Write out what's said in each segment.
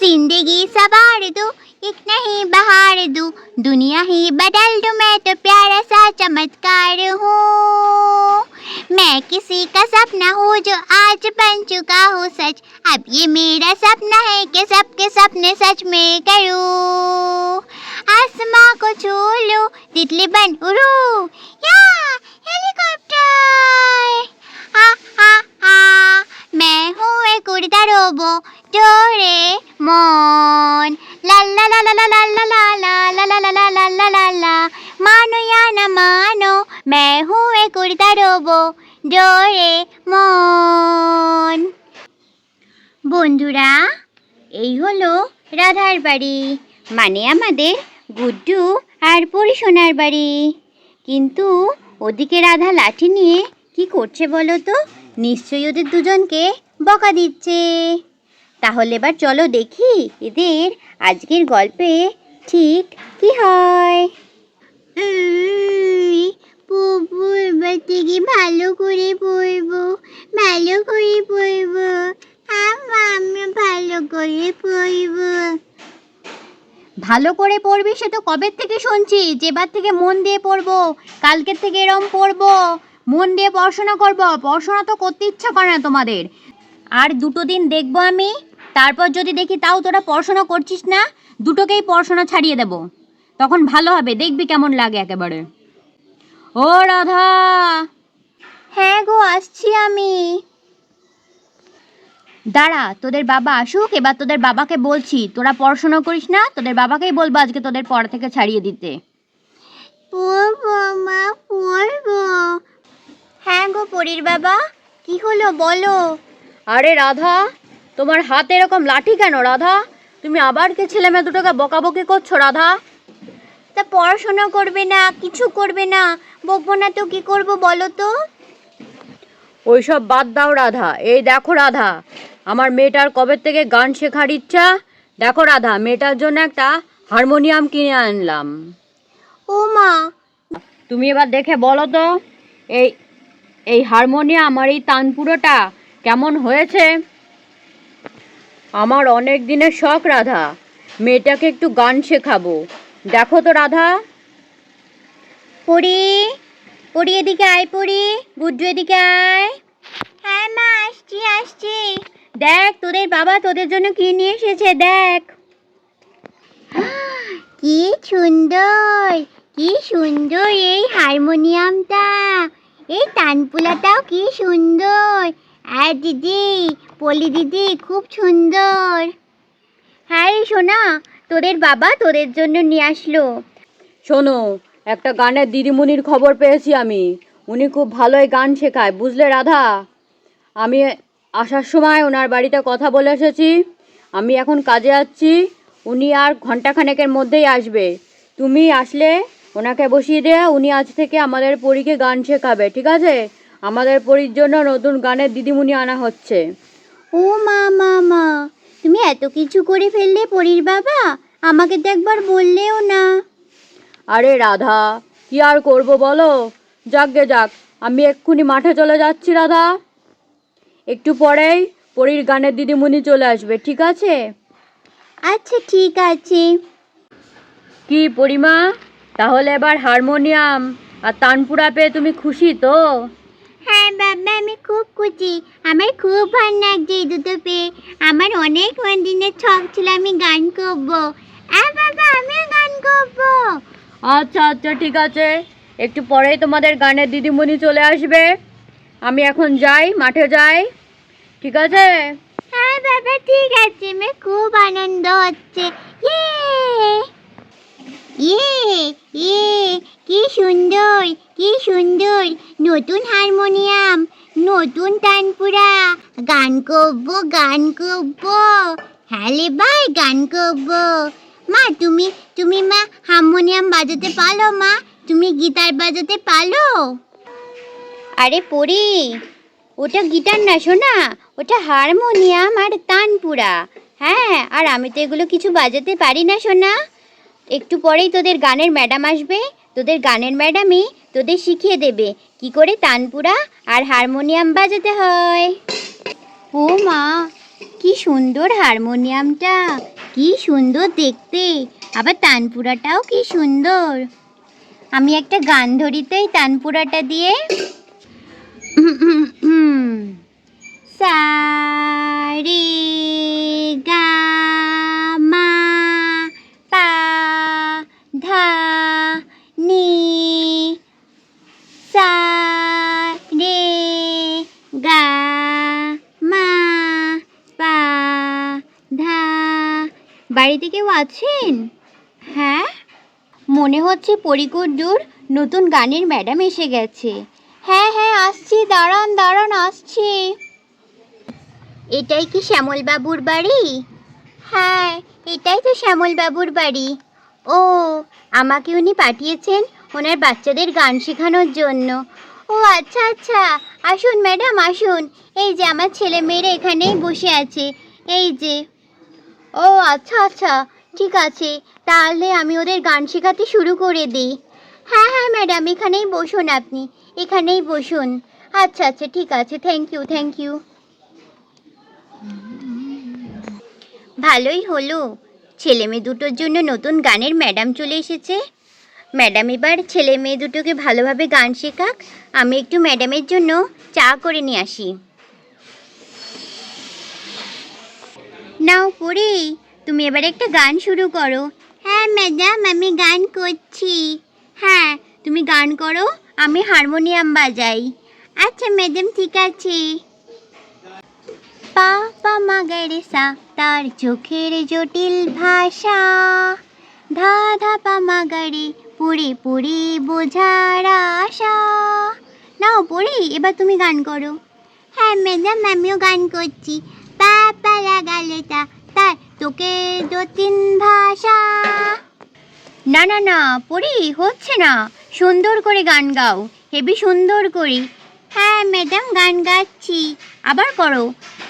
जिंदगी सवार दूं, एक नहीं बहार दूं, दुनिया ही बदल दूं, मैं तो प्यारा सा चमत्कार हूँ। मैं किसी का सपना हूँ जो आज बन चुका हूँ सच। अब ये मेरा सपना है कि सबके सपने सच में करूँ। आसमां को छू लूं, तितली बन उड़ूं, या हेलीकॉप्टर। आ आ आ मैं हूँ एक उड़ता रोबो, डोरेमोन। ला ला ला ला ला ला ला ला ला ला ला ला ला ला ला ला। मानो या न मानो, मैं हूँ एक उड़ता रोबो, ডোরেমন। বন্ধুরা, এই হলো রাধার বাড়ি, মানে আমাদের গুড্ডু আর পরিসোনার বাড়ি। কিন্তু ওদিকে রাধা লাঠি নিয়ে কি করছে বলো তো? নিশ্চয়ই ওদের দুজনকে বকা দিচ্ছে। তাহলে এবার চলো দেখি এদের আজকের গল্পে ঠিক কি হয়। এবার থেকে ভালো করে পড়বো, ভালো করে পড়বো, আমি ভালো করে পড়বো। ভালো করে পড়বি সে তো কবে থেকে শুনছি, যেবার থেকে মন দিয়ে পড়বো, কালকের থেকে এরম পড়বো, মন দিয়ে পড়াশোনা করবো। পড়াশোনা তো করতে ইচ্ছা করে না তোমাদের। আর দুটো দিন দেখবো আমি, তারপর যদি দেখি তাও তোরা পড়াশোনা করছিস না, দুটোকেই পড়াশোনা ছাড়িয়ে দেব। তখন ভালো হবে, দেখবি কেমন লাগে একেবারে। ও রাধা। হ্যাঁ গো, আসছি আমি। দাঁড়া, তোদের বাবা আসুক, এবার তোদের বাবাকে বলছি তোরা পড়াশোনা করিস না, তোদের বাবাকেই বলবো আজকে তোদের পড়া থেকে ছাড়িয়ে দিতে। পড়বো মা, পড়বো। হ্যাঁ গো পরীর বাবা, কি হলো বলো। আরে রাধা, তোমার হাতে এরকম লাঠি কেন রাধা? তুমি আবার কে ছেলে মেয়ে দুটোকে বকাবকি করছো রাধা? তা পড়াশোনা করবে না, কিছু করবে না, বকবো না তো কি করবো বলো তো। ওইসব বাদ দাও রাধা। এই দেখো রাধা, আমার মেয়েটার কবে থেকে গান শেখার ইচ্ছা। দেখো রাধা, মেয়েটার জন্য একটা হারমোনিয়াম কিনে আনলাম। ও মা, তুমি এবার দেখে বলো তো, এই হারমোনিয়াম আর এই তানপুরোটা কেমন হয়েছে? আমার অনেক দিনের শখ রাধা, মেয়েটাকে একটু গান শেখাবো। দেখো তো রাধা। পড়ি পড়ি, এদিকে আয় পড়ি, গুড্ডু এদিকে আয়। হ্যাঁ মা, আসছি আসছি। দেখ তোদের বাবা তোদের জন্য কি নিয়ে এসেছে, দেখ। কি সুন্দর, কি সুন্দর এই হারমোনিয়ামটা, এই তানপুলাটাও কি সুন্দর। আর দিদি, পলি দিদি, খুব সুন্দর। হ্যাঁ রে সোনা, তোদের বাবা তোদের জন্য নিয়ে আসলো। শোনো, একটা গানের দিদিমণির খবর পেয়েছি আমি। উনি খুব ভালোই গান শেখায়, বুঝলে রাধা। আমি আসার সময় ওনার বাড়িতে কথা বলে এসেছি। আমি এখন কাজে যাচ্ছি, উনি আর ঘন্টাখানেকের মধ্যেই আসবে। তুমি আসলে ওনাকে বসিয়ে দে, উনি আজ থেকে আমাদের পরীকে গান শেখাবে, ঠিক আছে? আমাদের পরীর জন্য নতুন গানের দিদিমণি আনা হচ্ছে। ও মা মা মা, তুমি এত কিছু করে ফেললে পরীর বাবা, আমাকে তো একবার বললেও না। আরে রাধা, কি আর করবো বলো। যাকগে যাক, আমি এক্ষুনি মাঠে চলে যাচ্ছি রাধা। একটু পরেই পরীর গানের দিদিমণি চলে আসবে, ঠিক আছে? আচ্ছা ঠিক আছে। কি পরিমা, তাহলে এবার হারমোনিয়াম আর তানপুরা পেয়ে তুমি খুশি তো? হ্যাঁ বাবা, আমি খুব খুশি। আমার খুব ভালো লাগছে এই দুটো পেয়ে। আমার অনেক দিনের শখ ছিল আমি গান করবো। বাবা, আমিও গান করবো। আচ্ছা আচ্ছা ঠিক আছে, একটু পরেই তোমাদের গানের দিদিমণি চলে আসবে। আমি এখন যাই, মাঠে যাই, ঠিক আছে? হ্যাঁ বাবা ঠিক আছে, আমার খুব আনন্দ হচ্ছে। ইয়ে ইয়ে ইয়ে, কি সুন্দর, কি সুন্দর। নতুন হারমোনিয়াম, নতুন তানপুরা, গান করবো, গান করবো। হ্যাঁ রে ভাই, গান করবো। মা, তুমি মা হারমোনিয়াম বাজাতে পারো? মা, তুমি গিটার বাজাতে পারো? আরে পড়ি, ওটা গিটার না সোনা, ওটা হারমোনিয়াম আর তানপুরা। হ্যাঁ, আর আমি তো এগুলো কিছু বাজাতে পারি না সোনা। একটু পরেই তোদের গানের ম্যাডাম আসবে, তোদের গানের ম্যাডামই তোদের শিখিয়ে দেবে কি করে তানপুরা আর হারমোনিয়াম বাজাতে হয়। ও মা, কি সুন্দর হারমোনিয়ামটা, কি সুন্দর দেখতে, আবার তানপুরাটাও কি সুন্দর। আমি একটা গান ধরিতে এই তানপুরাটা দিয়ে। সা রে গা মা পা ধা নি, সা রে গা মা পা ধা। বাড়িতে কেউ আছেন? হ্যাঁ, মনে হচ্ছে পরিকুড্ডুর নতুন গানের ম্যাডাম এসে গেছে। হ্যাঁ হ্যাঁ আসছি, দাঁড়ান দাঁড়ান আসছি। এটাই কি শ্যামলবাবুর বাড়ি? হ্যাঁ, এটাই তো শ্যামলবাবুর বাড়ি। ও, আমাকে উনি পাঠিয়েছেন ওনার বাচ্চাদের গান শেখানোর জন্য। ও আচ্ছা আচ্ছা, আসুন ম্যাডাম আসুন। এই যে আমার ছেলে মেয়েরা এখানেই বসে আছে, এই যে। ও আচ্ছা আচ্ছা, ঠিক আছে, তাহলে আমি ওদের গান শেখাতে শুরু করে দিই। হ্যাঁ হ্যাঁ ম্যাডাম, এখানেই বসুন, আপনি এখানেই বসুন। আচ্ছা আচ্ছা, ঠিক আছে, থ্যাংক ইউ থ্যাংক ইউ। ভালোই হলো, ছেলে মেয়ে দুটোর জন্য নতুন গানের ম্যাডাম চলে এসেছে। ম্যাডাম এবার ছেলে মেয়ে দুটোকে ভালোভাবে গান শেখাক। আমি একটু ম্যাডামের জন্য চা করে নিয়ে আসি। নাও পড়ি, তুমি এবার একটা গান শুরু করো। হ্যাঁ ম্যাডাম, আমি গান করছি। হ্যাঁ, তুমি গান করো, আমি হারমোনিয়াম বাজাই। আচ্ছা ম্যাডাম, ঠিক আছে। পা পা মা গা রে সা, তার চোখের জটিল ভাষা। ধা ধা পা মা গা রে, পড়ে পড়ে বোঝার আশা। নাও পড়ি, এবার তুমি গান করো। হ্যাঁ ম্যাডাম, আমিও গান করছি। পা পা লাগা লেটা, তার তোকে জটিল ভাষা। না না না পড়ি, হচ্ছে না, সুন্দর করে গান গাও, হেবি সুন্দর করি। হ্যাঁ ম্যাডাম, গান গাচ্ছি, আবার করো।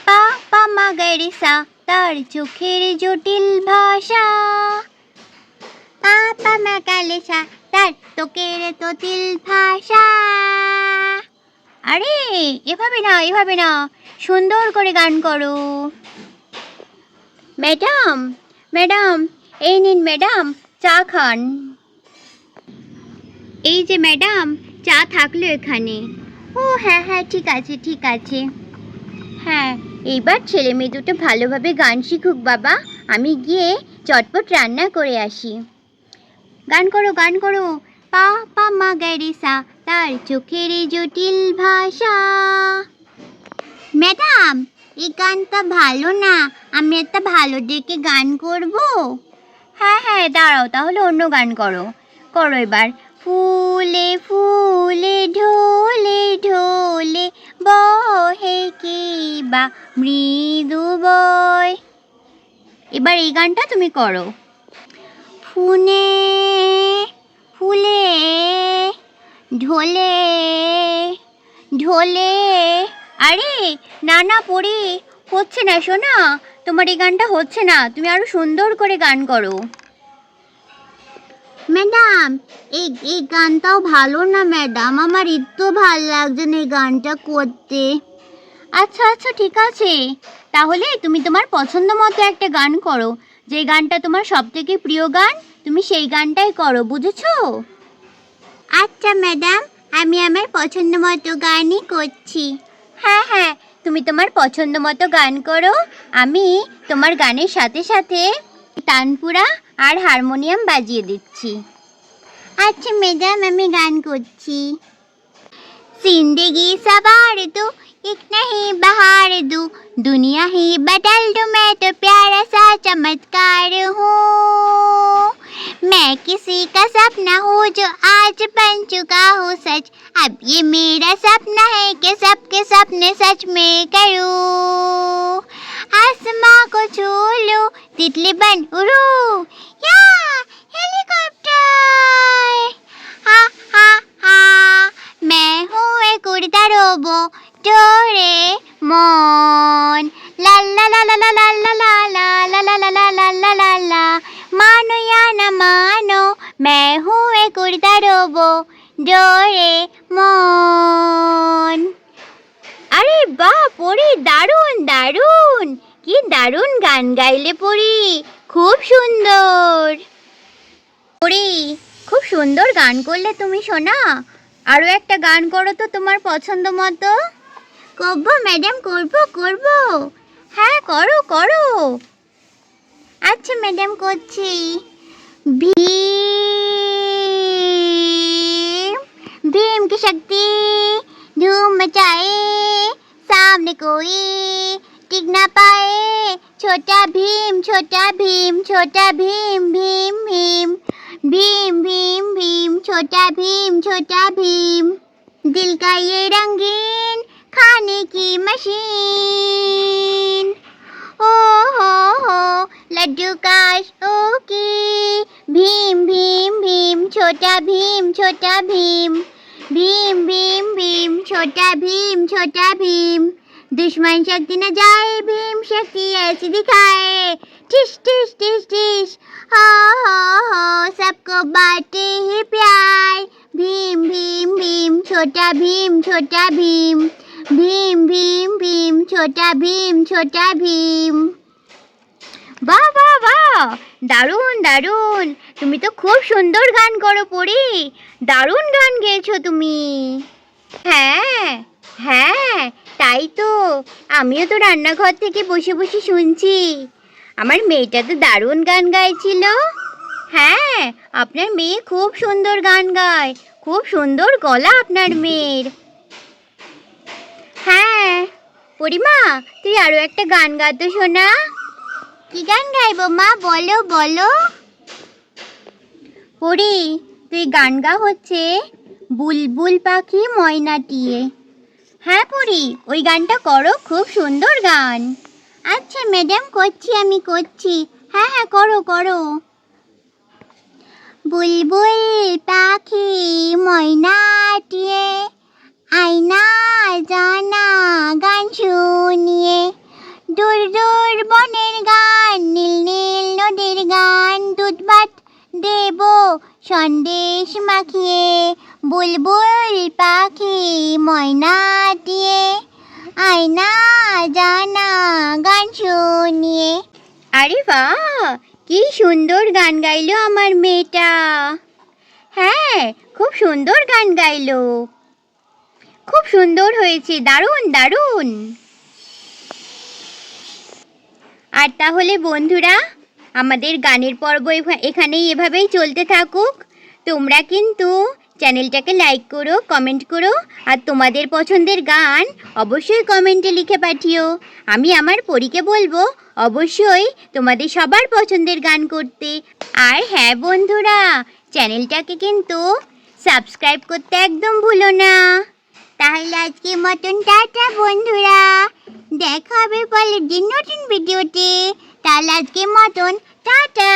পা পা মা গা রে সা, তার চোখের জটিল ভাষা। পা পা মা গা লে সা, তার তোকের জটিল ভাষা। আরে এভাবে না, এভাবে না, সুন্দর করে গান করো। ম্যাডাম ম্যাডাম, এই নিন ম্যাডাম, চা খান। এই যে ম্যাডাম, চা থাকলো এখানে। ও হ্যাঁ হ্যাঁ, ঠিক আছে ঠিক আছে। হ্যাঁ, এইবার ছেলে মেয়ে দুটো ভালোভাবে গান শিখুক বাবা, আমি গিয়ে চটপট রান্না করে আসি। গান করো গান করো। পা পা মা গা রে সা, তার চোখের জটিল ভাষা। ম্যাডাম, এই গানটা ভালো না, আমি একটা ভালো দেখে গান করব। হ্যাঁ হ্যাঁ, দাঁড়াও, তাহলে অন্য গান করো। করো এবার। ফুলে ফুলে ঢোলে ঢোলে বহে কি বা মৃদু বয়। এবার এই গানটা তুমি করো। ফুনে ফুলে ঢোলে ঢোলে। আরে না না পড়ি, হচ্ছে না শোনা, তোমার এই গানটা হচ্ছে না, তুমি আরো সুন্দর করে গান করো। ম্যাডাম, এই গানটাও ভালো না ম্যাডাম, আমার একটু ভালো লাগছে না এই গানটা করতে। আচ্ছা আচ্ছা, ঠিক আছে, তাহলে তুমি তোমার পছন্দ মতো একটা গান করো। যে গানটা তোমার সবথেকে প্রিয় গান, তুমি সেই গানটাই করো, বুঝেছো? আচ্ছা ম্যাডাম, আমি আমার পছন্দ মতো গানই করছি। হ্যাঁ হ্যাঁ, তুমি তোমার পছন্দ মতো গান করো, আমি তোমার গানের সাথে সাথে তানপুরা আর হারমোনিয়াম বাজিয়ে দিচ্ছি। আচ্ছা ম্যাডাম, আমি গান করছি। जिंदगी सवार दो, एक नहीं बहार दो, दुनिया ही बदल दो, मैं तो प्यारा सा चमत्कार हूँ। मैं किसी का सपना हूँ जो आज बन चुका हूँ सच। अब ये मेरा सपना है कि सबके सपने सच में करूँ। आसमां को छू लो, तितली बन उड़ू, या हेलीकॉप्टर। हा हा हा, मैं हूँ एक उड़ता रोबो डोरेमोन। ला ला ला ला ला ला ला ला ला ला ला ला ला ला ला ला ला। मानो या न मानो, मैं हूँ एक उड़ता रोबो डोरेमोन। আরে বাহ পড়ি, দারুণ দারুণ, কি খুব সুন্দর। পরি, খুব সুন্দর গান করলে তুমি সোনা। আরো একটা গান করো তো তোমার পছন্দ মতো। করবো ম্যাডাম, করবো। হ্যাঁ, করো করো। আচ্ছা ম্যাডাম, করছি। भीम भीम की शक्ति धूम मचाए, सामने कोई टिक ना पाए। छोटा भीम छोटा भीम छोटा भीम भीम भीम भीम भीम भीम छोटा भीम छोटा भीम। दिल का ये रंगीन खाने की मशीन। ओ हो लड्डू काश ओके। भीम भीम भीम छोटा भीम छोटा भीम भीम भीम भीम छोटा भीम। दुश्मन शक्ति न जाए, भीम शक्ति ऐसी दिखाए। टिश टिश टिश टिश हो सबको बांटे ही प्यार। भीम भीम भीम छोटा भीम भीम भीम भीम छोटा भीम। বাহ বাহ বাহ, দারুণ দারুণ। তুমি তো খুব সুন্দর গান করো পরি, দারুণ গান গেয়েছো তুমি। হ্যাঁ হ্যাঁ, তাই তো আমিও তো রান্নাঘর থেকে বসে বসে শুনছি। আমার মেয়েটা তো দারুণ গান গাইছিল। হ্যাঁ, আপনার মেয়ে খুব সুন্দর গান গায়, খুব সুন্দর গলা আপনার মেয়ের। হ্যাঁ পরিমা, তুই আরো একটা গান গাতো শোনা। কি গান গাইবো মা, বলো বলো। পরি, তুই গান গা হচ্ছে বুলবুল পাখি ময়নাটিয়ে। হ্যাঁ পরি, ওই গানটা করো, খুব সুন্দর গান। আচ্ছা ম্যাডাম, করছি আমি করছি। হ্যাঁ হ্যাঁ, করো করো। বুলবুল পাখি ময়নাটিয়ে আয়না জানা গান শুনিয়ে। দূর দূর বনের গান, নীল নীল নদীর গান, দুধ ভাত দেব সন্দেশ মাখিয়ে। বুলবুল পাখি ময়নাটিয়ে আয়না জানা গান শুনিয়ে। আরে বাহ, কি সুন্দর গান গাইলো আমার মেয়েটা। হ্যাঁ, খুব সুন্দর গান গাইলো, খুব সুন্দর হয়েছে, দারুণ দারুণ। আর তাহলে বন্ধুরা, আমাদের গানের পর্ব এখানেই এভাবেই চলতে থাকুক। তোমরা কিন্তু চ্যানেলটাকে লাইক করো, কমেন্ট করো, আর তোমাদের পছন্দের গান অবশ্যই কমেন্টে লিখে পাঠিও। আমি আমার পরীকে বলবো অবশ্যই তোমাদের সবার পছন্দের গান করতে। আর হ্যাঁ বন্ধুরা, চ্যানেলটাকে কিন্তু সাবস্ক্রাইব করতে একদম ভুলো না। তাহলে আজকের মতন টাটা বন্ধুরা, দেখা হবে পরের দিন নতুন ভিডিওতে। তাহলে আজকের মতন টাটা।